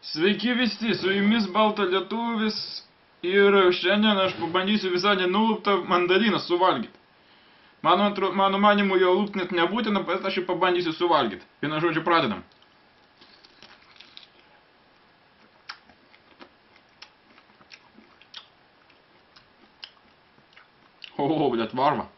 Sveiki visi, su jumis Balta Lietuvis ir šiandien aš pabandysiu visai nenuluptą mandariną suvalgyti. Mano manimu, jo lūpt net nebūtina, bet aš jį pabandysiu suvalgyti. Vienu žodžiu, pradedam. O, blėt, varva.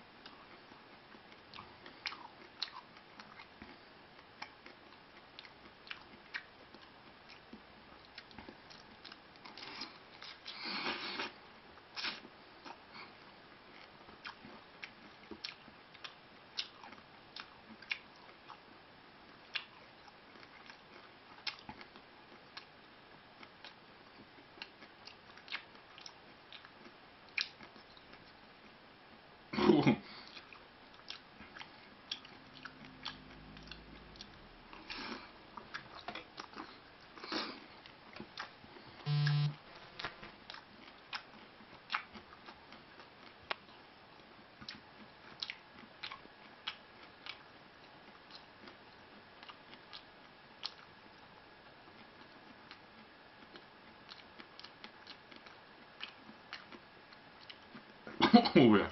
Ой.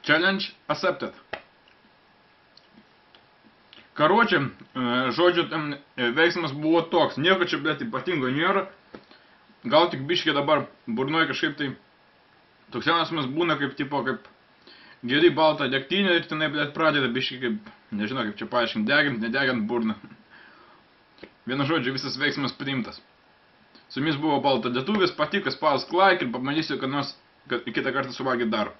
Challenge accepted. Короче, žodžiu, tam veiksmas buvo toks. Nieko čia, blėt, ypatingo nėra. Gal tik biškė dabar burnoj kažkaip tai toks jausmas būna kaip, tipo, kaip geri baltą degtinę ir tenai, blėt, pradeda biškė kaip, nežinau, kaip čia paaiškinti, degint, nedegint burną. Vienu žodžiu, visas veiksmas priimtas. Su jumis buvo Balta Lietuvis, patiko, spausk like ir pabandysiu, kad kitą kartą suvalgyt dar.